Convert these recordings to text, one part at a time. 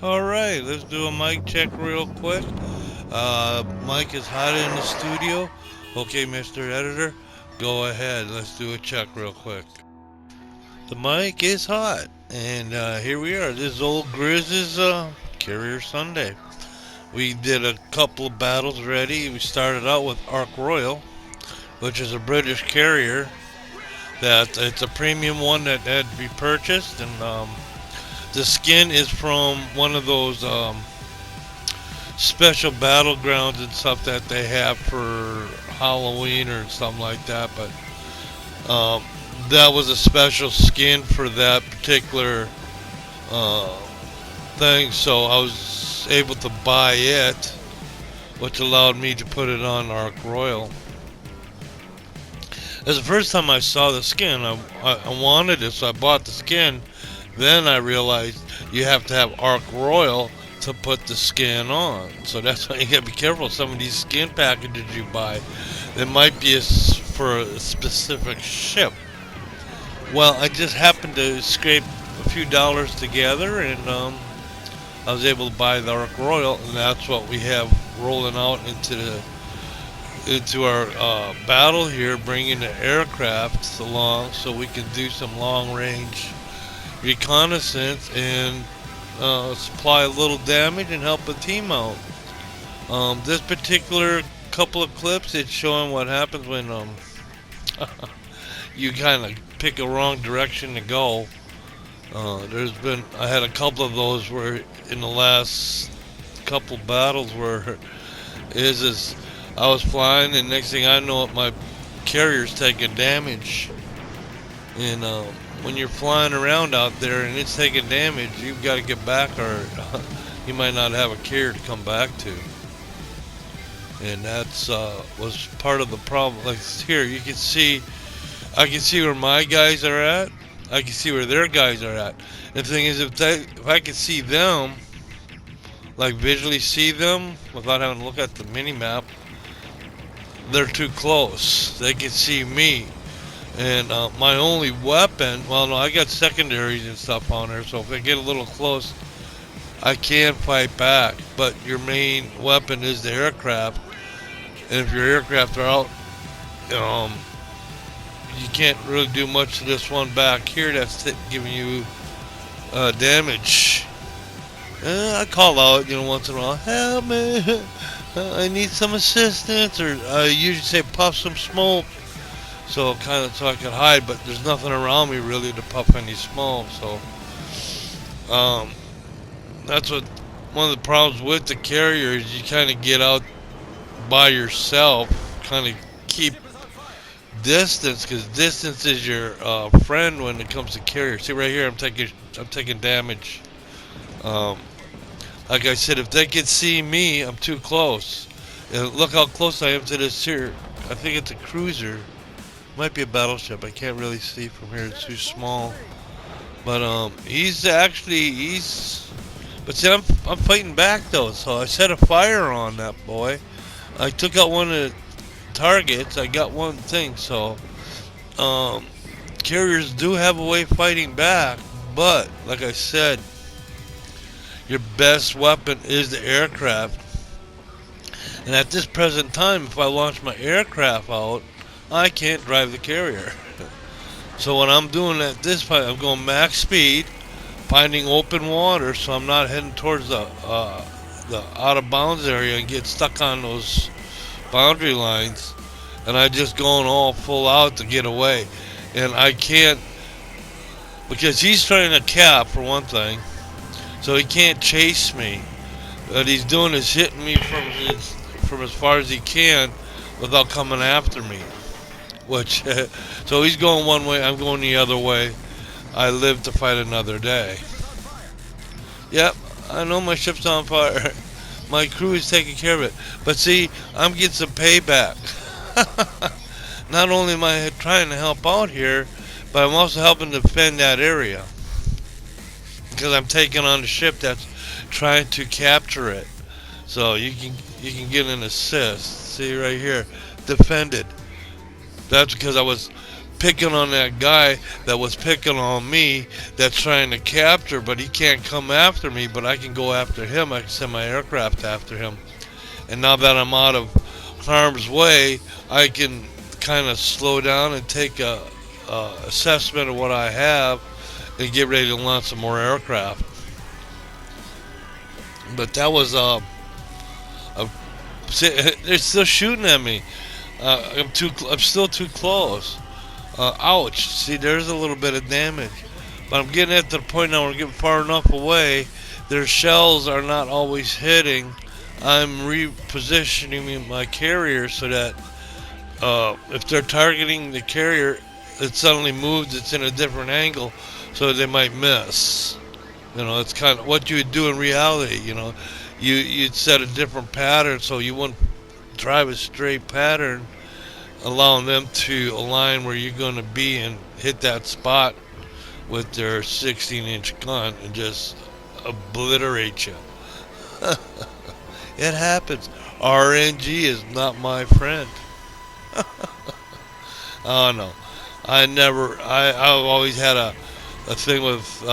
Alright, let's do a mic check real quick. Mike is hot in the studio. Okay, Mr. Editor, go ahead. Let's do a check real quick. The mic is hot. And here we are. This is OelGrez's Carrier Sunday. We did a couple of battles already. We started out with Ark Royal, which is a British carrier. That it's a premium one that had to be purchased, and the skin is from one of those special battlegrounds and stuff that they have for Halloween or something like that. But that was a special skin for that particular uh, thing, so I was able to buy it, which allowed me to put it on Ark Royal. It was the first time I saw the skin. I wanted it, so I bought the skin. Then I realized you have to have Ark Royal to put the skin on. So that's why you gotta be careful. Some of these skin packages you buy, it might be for a specific ship. Well, I just happened to scrape a few dollars together, and I was able to buy the Ark Royal, and that's what we have rolling out into our battle here, bringing the aircraft along so we can do some long range reconnaissance and supply a little damage and help a team out. This particular couple of clips, it's showing what happens when you kind of pick a wrong direction to go. I had a couple of those where in the last couple battles where is I was flying, and next thing I know, my carrier's taking damage. And when you're flying around out there and it's taking damage, you've got to get back, or you might not have a carrier to come back to. And that's was part of the problem. Like here, I can see where my guys are at. I can see where their guys are at. And the thing is, if I could see them, like visually see them without having to look at the mini map, they're too close. They can see me. And my only weapon, well, no, I got secondaries and stuff on there, so if they get a little close, I can fight back. But your main weapon is the aircraft. And if your aircraft are out, you can't really do much to this one back here that's giving you damage. I call out, once in a while, help me, I need some assistance, or I usually say puff some smoke, so I can hide, but there's nothing around me really to puff any smoke. So that's one of the problems with the carrier is you kind of get out by yourself, kind of keep distance, because distance is your friend when it comes to carrier. See right here, I'm taking damage. Like I said, if they can see me, I'm too close. And look how close I am to this here. I think it's a cruiser. Might be a battleship. I can't really see from here. It's too small. But But see, I'm fighting back though. So I set a fire on that boy. I took out one of the targets. I got one thing. So carriers do have a way of fighting back. But like I said, your best weapon is the aircraft. And at this present time, if I launch my aircraft out, I can't drive the carrier. So what I'm doing at this point, I'm going max speed, finding open water, so I'm not heading towards the out of bounds area and get stuck on those boundary lines. And I just going all full out to get away. And I can't, because he's trying to cap for one thing. So he can't chase me. What he's doing is hitting me from as far as he can without coming after me. So he's going one way, I'm going the other way. I live to fight another day. Yep, I know my ship's on fire. My crew is taking care of it. But see, I'm getting some payback. Not only am I trying to help out here, but I'm also helping defend that area. Because I'm taking on the ship that's trying to capture it. So you can get an assist. See right here, defended. That's because I was picking on that guy that was picking on me, that's trying to capture, but he can't come after me, but I can go after him. I can send my aircraft after him. And now that I'm out of harm's way, I can kind of slow down and take a assessment of what I have and get ready to launch some more aircraft. But that was they're still shooting at me. I'm still too close. Ouch! See, there's a little bit of damage, but I'm getting at the point now. We're getting far enough away. Their shells are not always hitting. I'm repositioning my carrier so that if they're targeting the carrier, it suddenly moves. It's in a different angle, so they might miss. It's kind of what you would do in reality. You'd set a different pattern so you wouldn't drive a straight pattern, allowing them to align where you're going to be and hit that spot with their 16-inch gun and just obliterate you. It happens. RNG is not my friend. Oh no, I've always had a thing with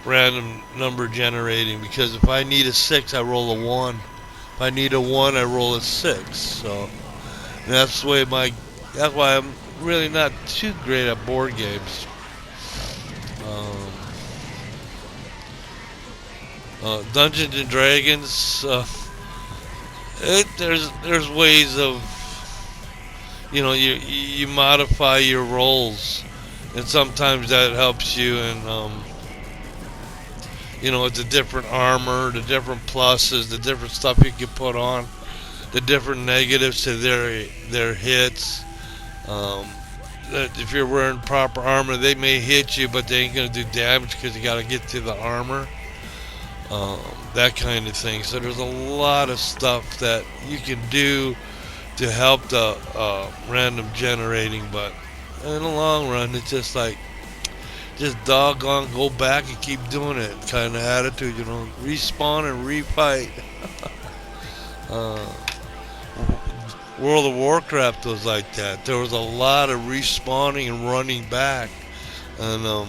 random number generating, because if I need a 6, I roll a 1. If I need a 1, I roll a 6. So that's the way that's why I'm really not too great at board games. Dungeons and Dragons. There's ways of you modify your rolls, and sometimes that helps you. And it's the different armor, the different pluses, the different stuff you can put on, the different negatives to their hits. That if you're wearing proper armor, they may hit you, but they ain't gonna do damage because you got to get to the armor. That kind of thing. So there's a lot of stuff that you can do to help the random generating, but in the long run, it's just like, just doggone go back and keep doing it kind of attitude. Respawn and refight. World of Warcraft was like that. There was a lot of respawning and running back, and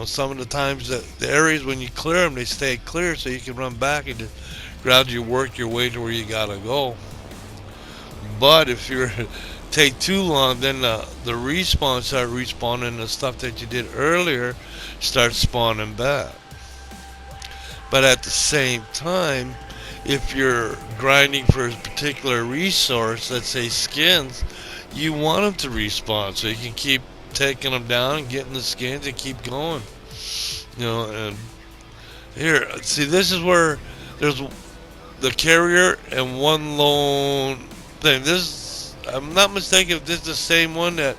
some of the times that the areas when you clear them, they stay clear so you can run back and just gradually work your way to where you gotta go. But if you take too long, then the respawn start respawning, the stuff that you did earlier starts spawning back. But at the same time, if you're grinding for a particular resource, let's say skins, you want them to respawn so you can keep taking them down and getting the skins and keep going. And here, see, this is where there's the carrier and one lone thing. This, I'm not mistaken if this is the same one that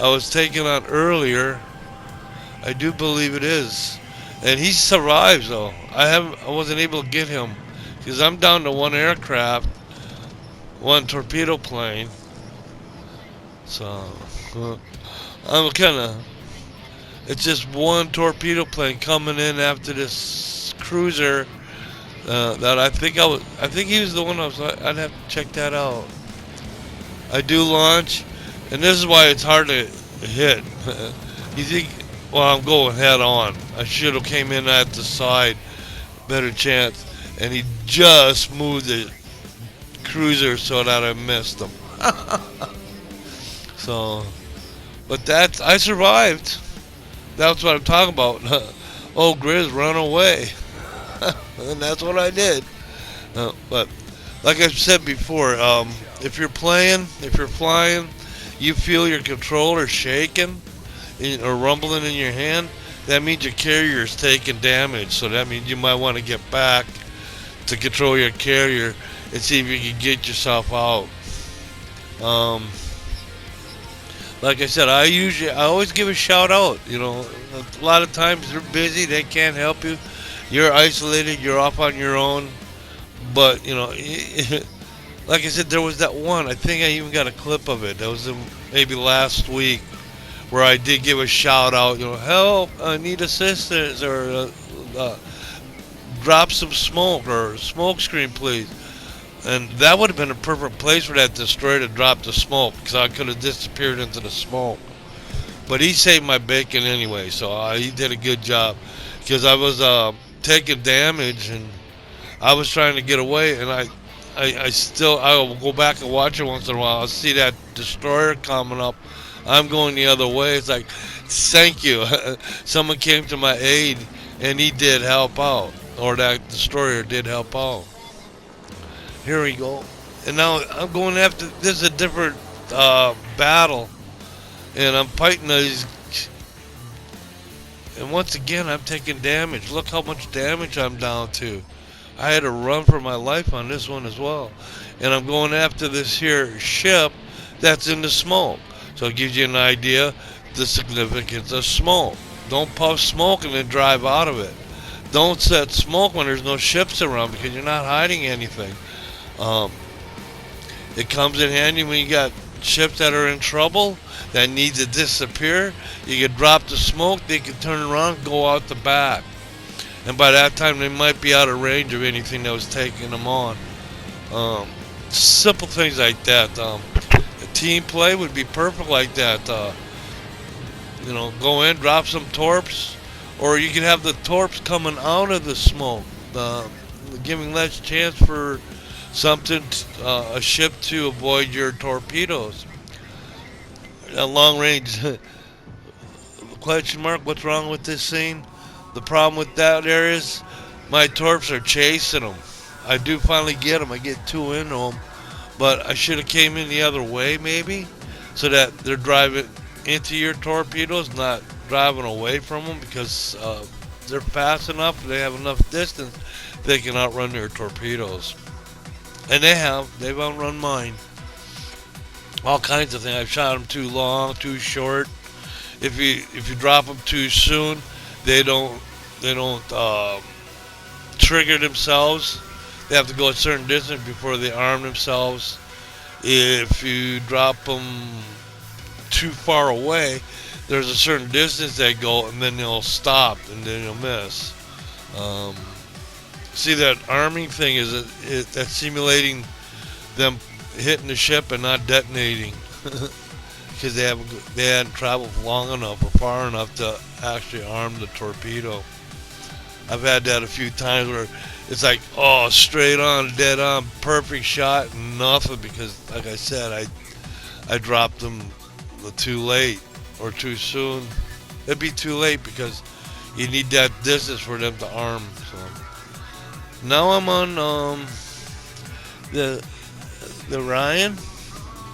I was taking on earlier. I do believe it is. And he survives though. I wasn't able to get him because I'm down to one aircraft, one torpedo plane. So I'm kind of, it's just one torpedo plane coming in after this cruiser that I think he was the one I'd have to check that out. I do launch, and this is why it's hard to hit. You think, well, I'm going head on. I should have came in at the side, better chance. And he just moved the cruiser so that I missed him. So, but I survived. That's what I'm talking about. OelGrez, run away. And that's what I did. But like I've said before, if you're flying, you feel your controller shaking or rumbling in your hand, that means your carrier's taking damage. So that means you might want to get back to control your carrier and see if you can get yourself out. Like I said, I always give a shout out. A lot of times they're busy, they can't help you. You're isolated, you're off on your own. But like I said, there was that one. I think I even got a clip of it. That was maybe last week, where I did give a shout out. Help! I need assistance, or drop some smoke, or smoke screen, please. And that would have been a perfect place for that destroyer to drop the smoke, because I could have disappeared into the smoke. But he saved my bacon anyway, so he did a good job. Because I was taking damage and I was trying to get away, and I will go back and watch it once in a while. I'll see that destroyer coming up. I'm going the other way. It's like, thank you. Someone came to my aid, and he did help out, or that destroyer did help out. Here we go. And now I'm going after. This is a different battle, and I'm fighting these. And once again, I'm taking damage. Look how much damage I'm down to. I had to run for my life on this one as well. And I'm going after this here ship that's in the smoke. So it gives you an idea the significance of smoke. Don't puff smoke and then drive out of it. Don't set smoke when there's no ships around because you're not hiding anything. It comes in handy when you got ships that are in trouble that need to disappear. You can drop the smoke, they can turn around and go out the back. And by that time, they might be out of range of anything that was taking them on. Simple things like that. Team play would be perfect like that. Go in, drop some torps, or you can have the torps coming out of the smoke, giving less chance for a ship to avoid your torpedoes. A long range question mark. What's wrong with this scene? The problem with that there is my torps are chasing them. I do finally get them. I get two into them. But I should have came in the other way maybe so that they're driving into your torpedoes, not driving away from them because they're fast enough. They have enough distance. They can outrun their torpedoes. And they've outrun mine. All kinds of things. I've shot them too long, too short. If you drop them too soon, they don't trigger themselves. They have to go a certain distance before they arm themselves. If you drop them too far away, there's a certain distance they go, and then they'll stop, and then you'll miss. See, that arming thing that's simulating them hitting the ship and not detonating because they hadn't traveled long enough or far enough to actually arm the torpedo. I've had that a few times where it's like, oh, straight on, dead on, perfect shot, nothing because, like I said, I dropped them too late or too soon. It'd be too late because you need that distance for them to arm. So now I'm on the Ryan.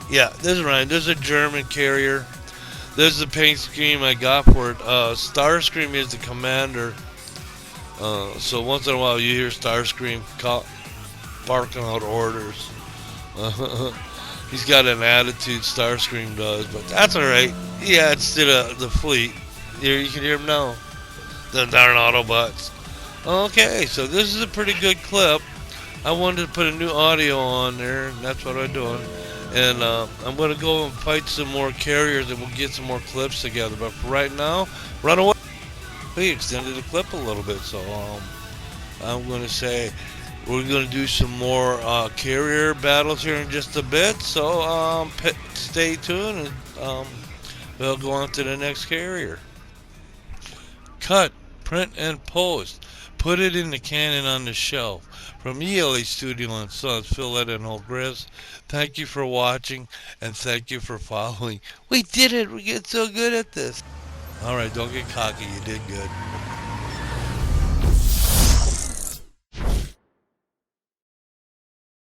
Yeah, this is Ryan. This is a German carrier. This is the paint scheme I got for it. Starscream is the commander. So once in a while you hear Starscream barking out orders. He's got an attitude, Starscream does, but that's alright. He adds to the fleet. Here, you can hear him now. The darn Autobots. Okay, so this is a pretty good clip. I wanted to put a new audio on there, and that's what I'm doing. And I'm going to go and fight some more carriers, and we'll get some more clips together. But for right now, run away. We extended the clip a little bit, so I'm going to say we're going to do some more carrier battles here in just a bit. So stay tuned, and we'll go on to the next carrier. Cut, print, and post. Put it in the cannon on the shelf. From ELA Studio and Sons, Phil and OelGrez. Thank you for watching, and thank you for following. We did it! We get so good at this. Alright, don't get cocky. You did good.